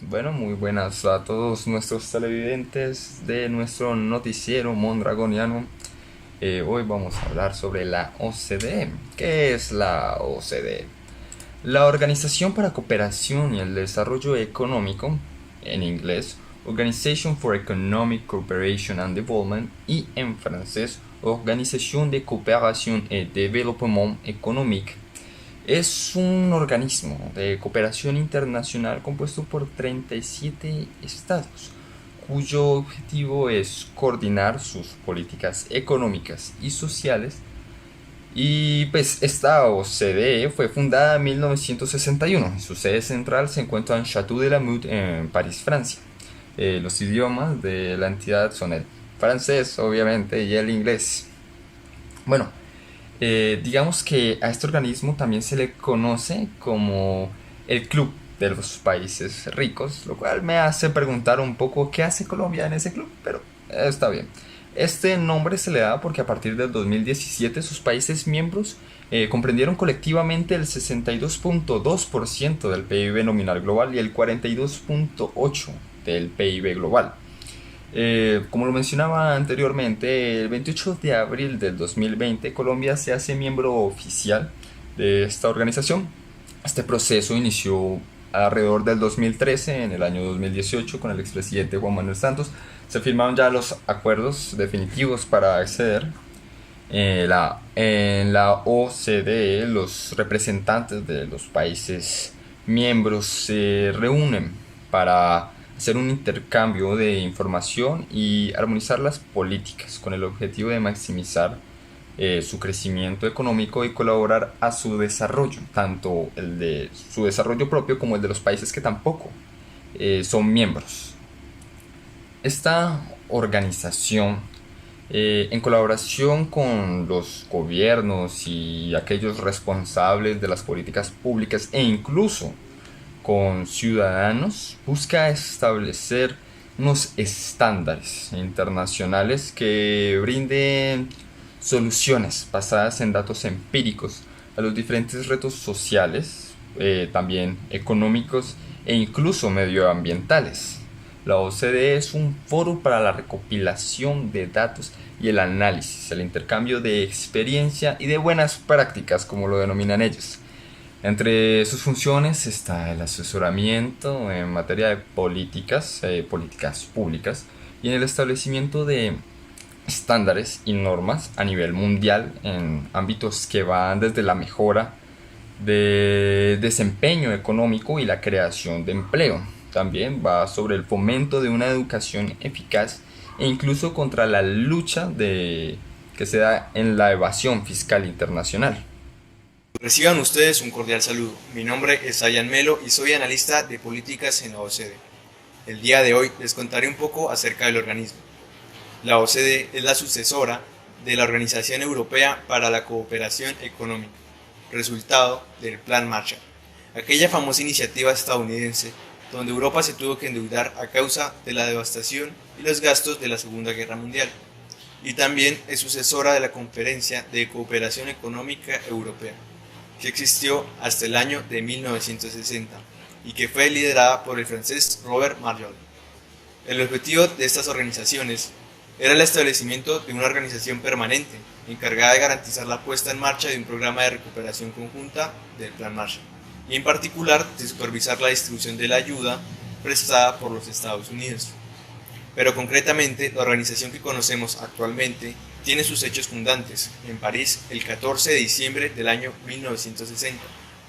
Bueno, muy buenas a todos nuestros televidentes de nuestro noticiero mondragoniano. Hoy vamos a hablar sobre la OCDE. ¿Qué es la OCDE? La Organización para Cooperación y el Desarrollo Económico, en inglés, Organization for Economic Cooperation and Development, y en francés, Organisation de Coopération et Développement Économique, es un organismo de cooperación internacional compuesto por 37 estados, cuyo objetivo es coordinar sus políticas económicas y sociales. Y pues esta OCDE fue fundada en 1961 y su sede central se encuentra en Château de la Meute, en París, Francia. Los idiomas de la entidad son el francés, obviamente, y el inglés. Bueno, digamos que a este organismo también se le conoce como el Club de los Países Ricos, lo cual me hace preguntar un poco qué hace Colombia en ese club, pero está bien. Este nombre se le da porque a partir del 2017 sus países miembros comprendieron colectivamente el 62.2% del PIB nominal global y el 42.8% del PIB global. Como lo mencionaba anteriormente, el 28 de abril del 2020 Colombia se hace miembro oficial de esta organización. Este proceso inició alrededor del 2013. En el año 2018, con el expresidente Juan Manuel Santos, se firmaron ya los acuerdos definitivos para acceder. En la OCDE, los representantes de los países miembros se reúnen para hacer un intercambio de información y armonizar las políticas con el objetivo de maximizar su crecimiento económico y colaborar a su desarrollo, tanto el de su desarrollo propio como el de los países que tampoco son miembros. Esta organización, en colaboración con los gobiernos y aquellos responsables de las políticas públicas e incluso con ciudadanos, busca establecer unos estándares internacionales que brinden soluciones basadas en datos empíricos a los diferentes retos sociales, también económicos e incluso medioambientales. La OCDE es un foro para la recopilación de datos y el análisis, el intercambio de experiencia y de buenas prácticas, como lo denominan ellos. Entre sus funciones está el asesoramiento en materia de políticas públicas, y en el establecimiento de estándares y normas a nivel mundial en ámbitos que van desde la mejora de desempeño económico y la creación de empleo. También va sobre el fomento de una educación eficaz e incluso contra la lucha que se da en la evasión fiscal internacional. Reciban ustedes un cordial saludo. Mi nombre es Ayan Melo y soy analista de políticas en la OCDE. El día de hoy les contaré un poco acerca del organismo. La OCDE es la sucesora de la Organización Europea para la Cooperación Económica, resultado del Plan Marshall, aquella famosa iniciativa estadounidense donde Europa se tuvo que endeudar a causa de la devastación y los gastos de la Segunda Guerra Mundial, y también es sucesora de la Conferencia de Cooperación Económica Europea, que existió hasta el año de 1960 y que fue liderada por el francés Robert Marjol. El objetivo de estas organizaciones era el establecimiento de una organización permanente encargada de garantizar la puesta en marcha de un programa de recuperación conjunta del Plan Marshall, y en particular de supervisar la distribución de la ayuda prestada por los Estados Unidos. Pero concretamente, la organización que conocemos actualmente tiene sus hechos fundantes en París el 14 de diciembre del año 1960,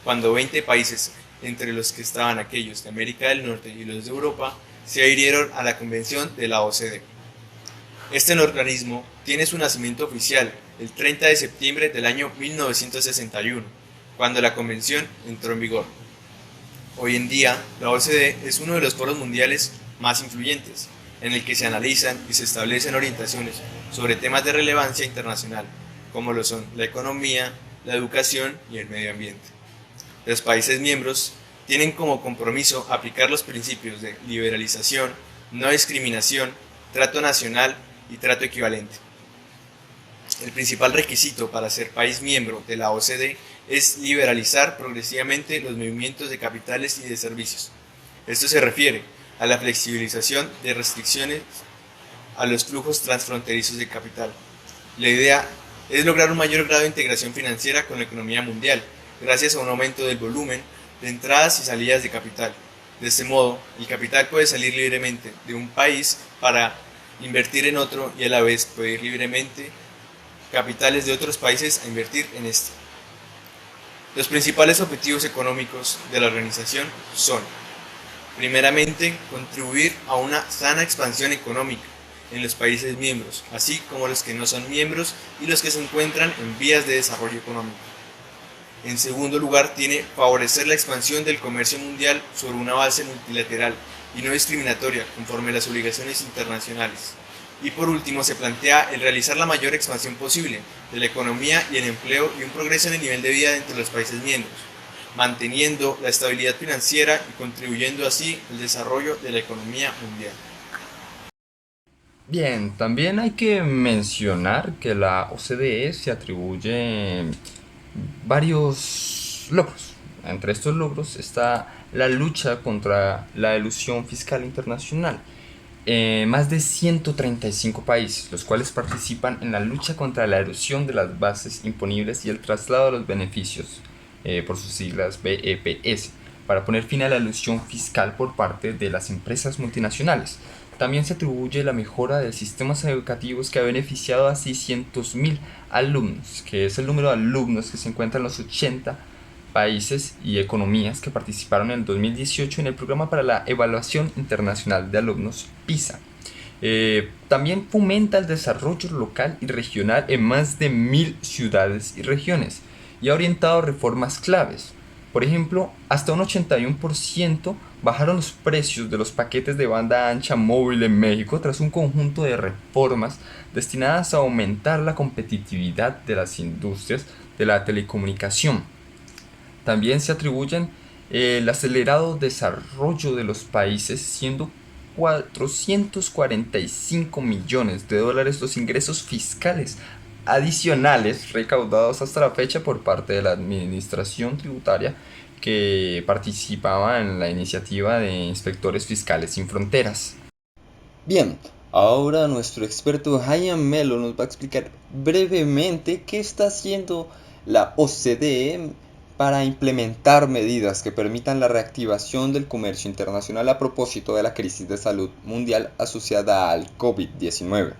cuando 20 países, entre los que estaban aquellos de América del Norte y los de Europa, se adhirieron a la Convención de la OCDE. Este organismo tiene su nacimiento oficial el 30 de septiembre del año 1961, cuando la Convención entró en vigor. Hoy en día, la OCDE es uno de los foros mundiales más influyentes, en el que se analizan y se establecen orientaciones sobre temas de relevancia internacional, como lo son la economía, la educación y el medio ambiente. Los países miembros tienen como compromiso aplicar los principios de liberalización, no discriminación, trato nacional y trato equivalente. El principal requisito para ser país miembro de la OCDE es liberalizar progresivamente los movimientos de capitales y de servicios. Esto se refiere a la flexibilización de restricciones a los flujos transfronterizos de capital. La idea es lograr un mayor grado de integración financiera con la economía mundial, gracias a un aumento del volumen de entradas y salidas de capital. De este modo, el capital puede salir libremente de un país para invertir en otro y a la vez puede ir libremente capitales de otros países a invertir en este. Los principales objetivos económicos de la organización son, primeramente, contribuir a una sana expansión económica en los países miembros, así como los que no son miembros y los que se encuentran en vías de desarrollo económico. En segundo lugar, tiene favorecer la expansión del comercio mundial sobre una base multilateral y no discriminatoria conforme a las obligaciones internacionales. Y por último, se plantea el realizar la mayor expansión posible de la economía y el empleo y un progreso en el nivel de vida dentro de los países miembros, manteniendo la estabilidad financiera y contribuyendo así al desarrollo de la economía mundial. Bien, también hay que mencionar que la OCDE se atribuye varios logros. Entre estos logros está la lucha contra la elusión fiscal internacional. Más de 135 países, los cuales participan en la lucha contra la erosión de las bases imponibles y el traslado de los beneficios, por sus siglas BEPS, para poner fin a la elusión fiscal por parte de las empresas multinacionales. También se atribuye la mejora de sistemas educativos que ha beneficiado a 600.000 alumnos, que es el número de alumnos que se encuentran en los 80 países y economías que participaron en el 2018 en el programa para la evaluación internacional de alumnos PISA. También fomenta el desarrollo local y regional en más de 1.000 ciudades y regiones y ha orientado reformas claves. Por ejemplo, hasta un 81% bajaron los precios de los paquetes de banda ancha móvil en México tras un conjunto de reformas destinadas a aumentar la competitividad de las industrias de la telecomunicación. También se atribuyen el acelerado desarrollo de los países, siendo 445 millones de dólares los ingresos fiscales adicionales recaudados hasta la fecha por parte de la administración tributaria que participaba en la iniciativa de Inspectores Fiscales Sin Fronteras. Bien, ahora nuestro experto Hayan Melo nos va a explicar brevemente qué está haciendo la OCDE para implementar medidas que permitan la reactivación del comercio internacional a propósito de la crisis de salud mundial asociada al COVID-19.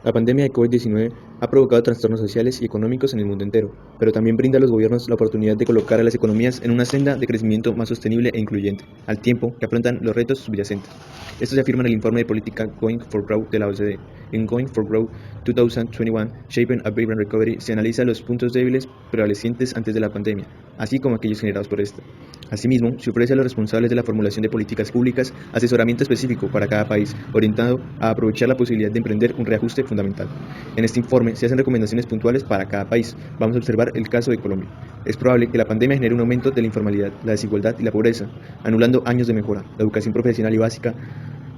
La pandemia de COVID-19 ha provocado trastornos sociales y económicos en el mundo entero, pero también brinda a los gobiernos la oportunidad de colocar a las economías en una senda de crecimiento más sostenible e incluyente, al tiempo que afrontan los retos subyacentes. Esto se afirma en el informe de política Going for Growth de la OCDE. En Going for Growth 2021, Shaping a Vibrant Recovery, se analiza los puntos débiles prevalecientes antes de la pandemia, así como aquellos generados por esta. Asimismo, se ofrece a los responsables de la formulación de políticas públicas asesoramiento específico para cada país, orientado a aprovechar la posibilidad de emprender un reajuste fundamental. En este informe se hacen recomendaciones puntuales para cada país. Vamos a observar el caso de Colombia. Es probable que la pandemia genere un aumento de la informalidad, la desigualdad y la pobreza, anulando años de mejora. La educación profesional y básica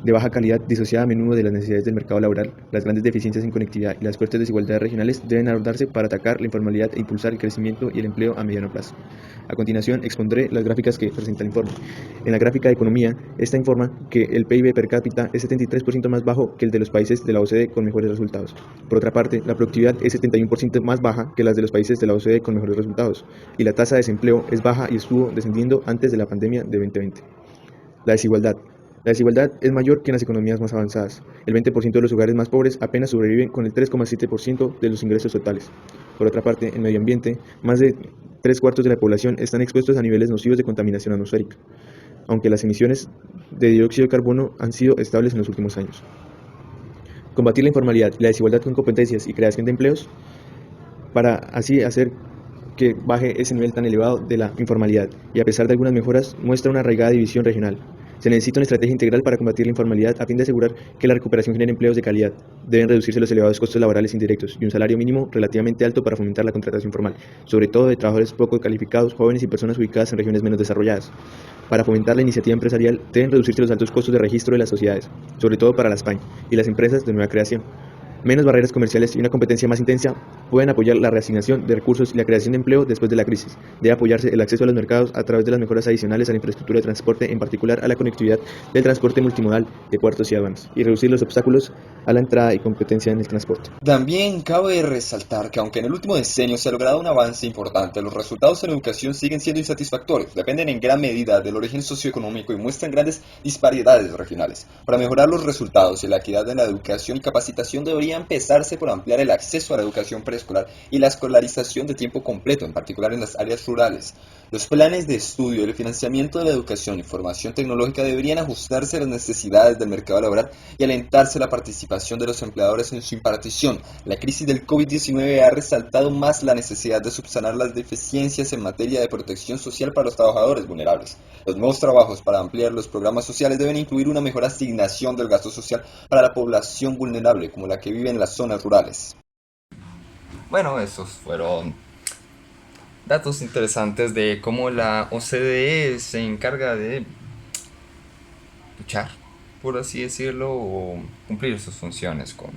de baja calidad, disociada a menudo de las necesidades del mercado laboral, las grandes deficiencias en conectividad y las fuertes desigualdades regionales deben abordarse para atacar la informalidad e impulsar el crecimiento y el empleo a mediano plazo. A continuación expondré las gráficas que presenta el informe. En la gráfica de economía, esta informa que el PIB per cápita es 73% más bajo que el de los países de la OCDE con mejores resultados. Por otra parte, la productividad es 71% más baja que las de los países de la OCDE con mejores resultados, y la tasa de desempleo es baja y estuvo descendiendo antes de la pandemia de 2020. La desigualdad. La desigualdad es mayor que en las economías más avanzadas. El 20% de los hogares más pobres apenas sobreviven con el 3,7% de los ingresos totales. Por otra parte, en medio ambiente, más de 3/4 de la población están expuestos a niveles nocivos de contaminación atmosférica, aunque las emisiones de dióxido de carbono han sido estables en los últimos años. Combatir la informalidad y la desigualdad con competencias y creación de empleos para así hacer que baje ese nivel tan elevado de la informalidad, y a pesar de algunas mejoras, muestra una arraigada división regional. Se necesita una estrategia integral para combatir la informalidad a fin de asegurar que la recuperación genere empleos de calidad. Deben reducirse los elevados costos laborales indirectos y un salario mínimo relativamente alto para fomentar la contratación formal, sobre todo de trabajadores poco calificados, jóvenes y personas ubicadas en regiones menos desarrolladas. Para fomentar la iniciativa empresarial, deben reducirse los altos costos de registro de las sociedades, sobre todo para las PAI y las empresas de nueva creación. Menos barreras comerciales y una competencia más intensa pueden apoyar la reasignación de recursos y la creación de empleo después de la crisis. Debe apoyarse el acceso a los mercados a través de las mejoras adicionales a la infraestructura de transporte, en particular a la conectividad del transporte multimodal de puertos y aduanas, y reducir los obstáculos a la entrada y competencia en el transporte. También cabe resaltar que aunque en el último decenio se ha logrado un avance importante, los resultados en la educación siguen siendo insatisfactorios, dependen en gran medida del origen socioeconómico y muestran grandes disparidades regionales. Para mejorar los resultados y la equidad en la educación y capacitación debería empezarse por ampliar el acceso a la educación preescolar y la escolarización de tiempo completo, en particular en las áreas rurales. Los planes de estudio y el financiamiento de la educación y formación tecnológica deberían ajustarse a las necesidades del mercado laboral y alentarse la participación de los empleadores en su impartición. La crisis del COVID-19 ha resaltado más la necesidad de subsanar las deficiencias en materia de protección social para los trabajadores vulnerables. Los nuevos trabajos para ampliar los programas sociales deben incluir una mejor asignación del gasto social para la población vulnerable, como la que vive en las zonas rurales. Bueno, esos fueron datos interesantes de cómo la OCDE se encarga de luchar, por así decirlo, o cumplir sus funciones con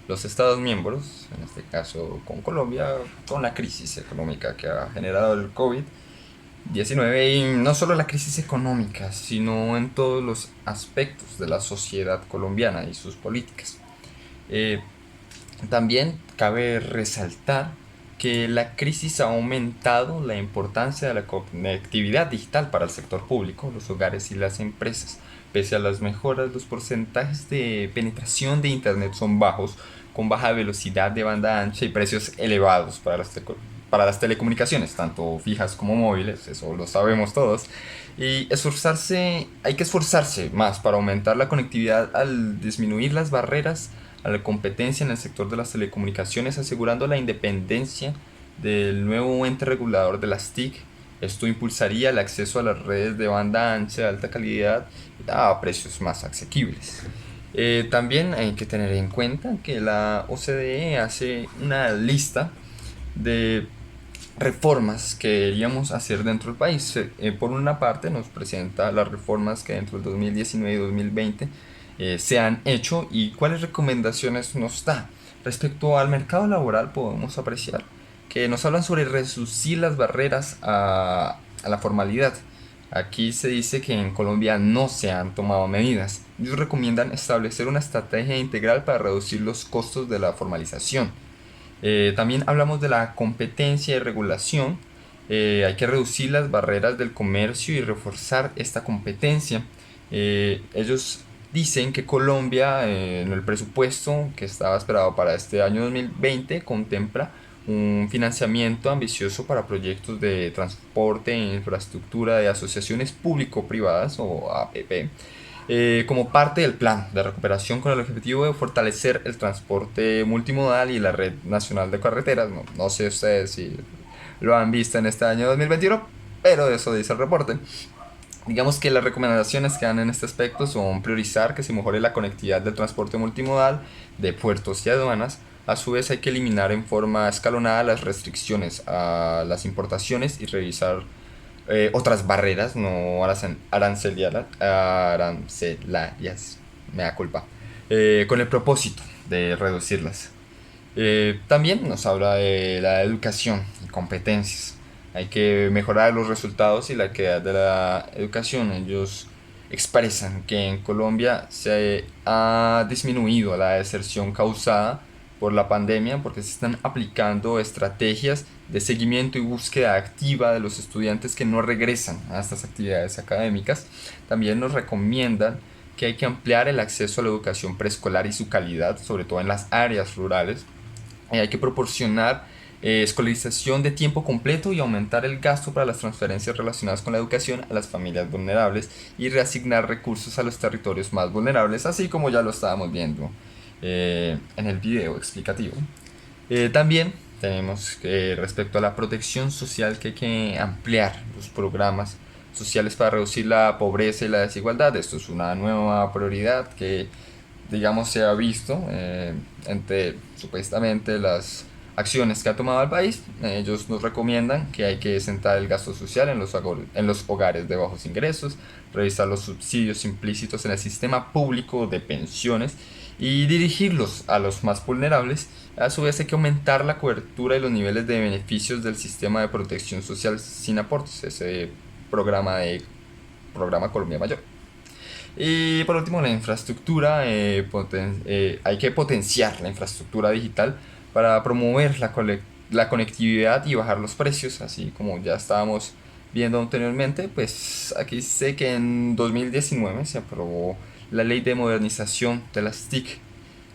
los Estados miembros, en este caso con Colombia, con la crisis económica que ha generado el COVID-19 y no solo la crisis económica, sino en todos los aspectos de la sociedad colombiana y sus políticas. También cabe resaltar que la crisis ha aumentado la importancia de la conectividad digital para el sector público, los hogares y las empresas. Pese a las mejoras, los porcentajes de penetración de Internet son bajos, con baja velocidad de banda ancha y precios elevados para las telecomunicaciones, tanto fijas como móviles, eso lo sabemos todos. Y hay que esforzarse más para aumentar la conectividad al disminuir las barreras a la competencia en el sector de las telecomunicaciones, asegurando la independencia del nuevo ente regulador de las TIC. Esto impulsaría el acceso a las redes de banda ancha de alta calidad a precios más asequibles. También hay que tener en cuenta que la OCDE hace una lista de reformas que deberíamos hacer dentro del país. Por una parte nos presenta las reformas que dentro del 2019 y 2020 se han hecho y cuáles recomendaciones nos da. Respecto al mercado laboral podemos apreciar que nos hablan sobre reducir las barreras a la formalidad. Aquí se dice que en Colombia no se han tomado medidas. Ellos recomiendan establecer una estrategia integral para reducir los costos de la formalización. También hablamos de la competencia y regulación. Hay que reducir las barreras del comercio y reforzar esta competencia. Ellos dicen que Colombia, en el presupuesto que estaba esperado para este año 2020, contempla un financiamiento ambicioso para proyectos de transporte e infraestructura de asociaciones público-privadas o APP, como parte del plan de recuperación con el objetivo de fortalecer el transporte multimodal y la red nacional de carreteras. No sé ustedes si lo han visto en este año 2021, pero eso dice el reporte. Digamos que las recomendaciones que dan en este aspecto son priorizar que se mejore la conectividad del transporte multimodal de puertos y aduanas. A su vez hay que eliminar en forma escalonada las restricciones a las importaciones y revisar otras barreras no arancelarias, me da culpa, con el propósito de reducirlas. También nos habla de la educación y competencias. Hay que mejorar los resultados y la calidad de la educación. Ellos expresan que en Colombia se ha disminuido la deserción causada por la pandemia porque se están aplicando estrategias de seguimiento y búsqueda activa de los estudiantes que no regresan a estas actividades académicas. También nos recomiendan que hay que ampliar el acceso a la educación preescolar y su calidad, sobre todo en las áreas rurales. Hay que proporcionar escolarización de tiempo completo y aumentar el gasto para las transferencias relacionadas con la educación a las familias vulnerables y reasignar recursos a los territorios más vulnerables, así como ya lo estábamos viendo en el video explicativo. También tenemos que respecto a la protección social que hay que ampliar los programas sociales para reducir la pobreza y la desigualdad. Esto es una nueva prioridad que digamos se ha visto entre supuestamente las acciones que ha tomado el país. Ellos nos recomiendan que hay que centrar el gasto social en los hogares de bajos ingresos, revisar los subsidios implícitos en el sistema público de pensiones y dirigirlos a los más vulnerables. A su vez hay que aumentar la cobertura y los niveles de beneficios del sistema de protección social sin aportes, ese programa Colombia Mayor. Y por último, la infraestructura, hay que potenciar la infraestructura digital para promover la conectividad y bajar los precios, así como ya estábamos viendo anteriormente. Pues aquí sé que en 2019 se aprobó la ley de modernización de las TIC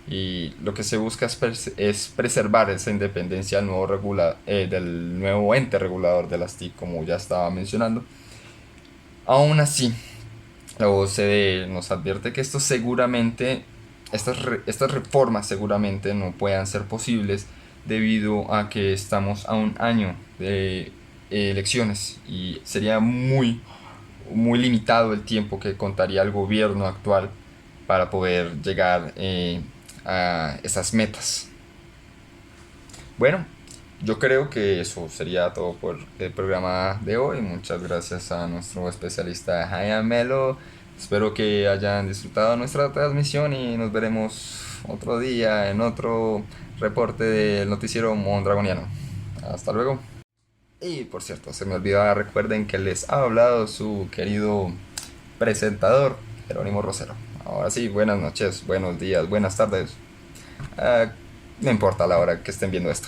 y lo que se busca es preservar esa independencia del nuevo ente regulador de las TIC, como ya estaba mencionando. Aún así, la OCDE nos advierte que estas reformas seguramente no puedan ser posibles debido a que estamos a un año de elecciones y sería muy limitado el tiempo que contaría el gobierno actual para poder llegar a esas metas. Bueno, yo creo que eso sería todo por el programa de hoy. Muchas gracias a nuestro especialista Hayan Melo. Espero que hayan disfrutado nuestra transmisión y nos veremos otro día en otro reporte del noticiero Mondragoniano. Hasta luego. Y por cierto, se me olvidaba, recuerden que les ha hablado su querido presentador Jerónimo Rosero. Ahora sí, buenas noches, buenos días, buenas tardes. No importa la hora que estén viendo esto.